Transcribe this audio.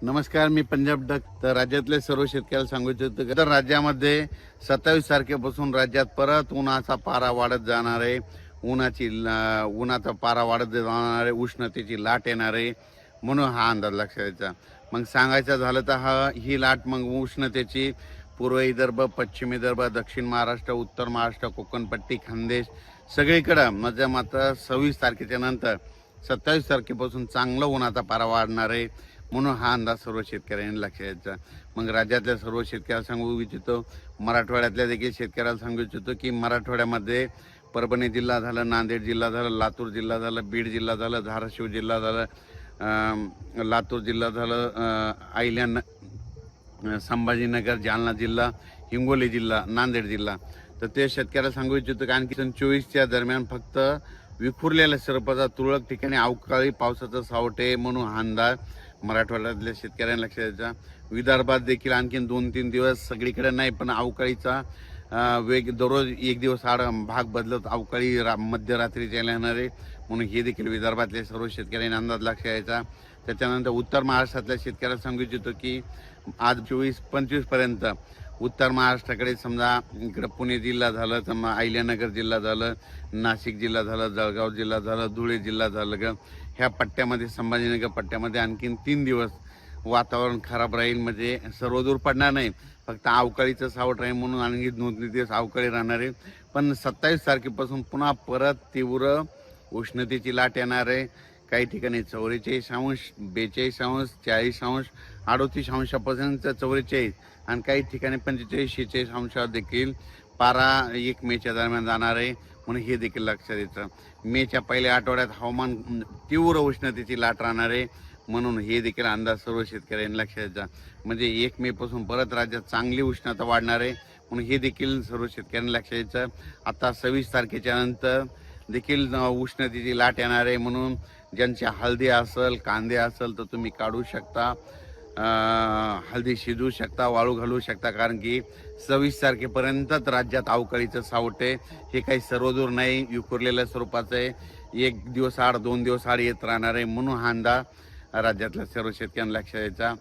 नमस्कार, मी पंजाब डक. तर राज्यातले सर्व शेतकऱ्याला सांगू इच्छितो की तर राज्यामध्ये 27 तारखेपासून राज्यात परत उन्हाचा पारा वाढत जाणार आहे. उन्हाचा पारा वाढत जाणार आहे, उष्णतेची लाट येणार आहे, म्हणून हा अंदाज लक्षात द्यायचा. मग सांगायचं झालं तर ही लाट मग उष्णतेची पूर्व विदर्भ, पश्चिम विदर्भ, दक्षिण महाराष्ट्र, उत्तर महाराष्ट्र, कोकणपट्टी, खानदेश सगळीकडं म्हणजे मात्र 26 तारखेच्या नंतर 27 तारखेपासून चांगलं उन्हाचा पारा वाढणार आहे, म्हणून हा अंदाज सर्व शेतकऱ्यांनी लक्षात द्यायचा. मग राज्यातल्या सर्व शेतकऱ्याला सांगू इच्छितो, मराठवाड्यातल्या देखील शेतकऱ्याला सांगू इच्छितो की मराठवाड्यामध्ये परभणी जिल्हा झालं, नांदेड जिल्हा झालं, लातूर जिल्हा झालं, बीड जिल्हा झालं, धाराशिव जिल्हा झालं, लातूर जिल्हा झालं, संभाजीनगर, जालना जिल्हा, हिंगोली जिल्हा, नांदेड जिल्हा. तर ते शेतकऱ्याला सांगू इच्छितो की आणखी 24च्या दरम्यान फक्त विखुरलेल्या स्वरूपाचा तुरळक ठिकाणी अवकाळी पावसाचं सावट आहे, म्हणून हा अंदाज मराठवाड्यातल्या शेतकऱ्यांना लक्षात द्यायचा. विदर्भात देखील आणखीन 2-3 दिवस सगळीकडे नाही, पण अवकाळीचा वेग दररोज एक दिवस आड भाग बदलत अवकाळी मध्यरात्रीच्या येणार आहे, म्हणून हे देखील विदर्भातले सर्व शेतकऱ्यांनी अंदाज लक्षात द्यायचा. त्याच्यानंतर उत्तर महाराष्ट्रातल्या शेतकऱ्याला सांगू इच्छितो की आज 24-25 पर्यंत उत्तर महाराष्ट्राकडे समजा इकडं पुणे जिल्हा झालं, समजा अहिल्यानगर जिल्हा झालं, नाशिक जिल्हा झालं, जळगाव जिल्हा झालं, धुळे जिल्हा झालं, ह्या पट्ट्यामध्ये संभाजीनगर पट्ट्यामध्ये आणखीन 3 दिवस वातावरण खराब राहील. म्हणजे सर्वदूर पडणार नाही, फक्त अवकाळीचं सावट राहील, म्हणून आणखी 2-3 दिवस अवकाळी राहणार आहे. पण 27 तारखेपासून पुन्हा परत तीव्र उष्णतेची लाट येणार आहे. काही ठिकाणी 44°, 42°, 40°, 38°पर्यंत 44, आणि काही ठिकाणी 45-46 देखील पारा 1 मेच्या दरम्यान जाणार आहे, म्हणून हे देखील लक्षात येतं. मेच्या पहिल्या आठवड्यात हवामान तीव्र उष्णतेची लाट राहणार आहे, म्हणून हे देखील अंदाज सर्व शेतकऱ्यांनी लक्षात द्यायचा. म्हणजे 1 मेपासून परत राज्यात चांगली उष्णता वाढणार आहे, म्हणून हे देखील सर्व शेतकऱ्यांनी लक्षात द्यायचं. आता 26 तारखेच्या नंतर देखील उष्णतेची लाट येणार आहे, म्हणून ज्यांच्या हळदी असेल, कांदे असेल तर तुम्ही काढू शकता, हळदी शिजवू शकता, वाळू घालू शकता, कारण की 26 तारखेपर्यंतच राज्यात अवकाळीचं सावट आहे. हे काही सर्वदूर नाही, विखुरलेल्या स्वरूपाचं आहे, 1 दिवस आड 2 दिवस आड येत राहणार आहे, म्हणून हा अंदाज राज्यातल्या सर्व शेतकऱ्यांना लक्षात द्यायचा.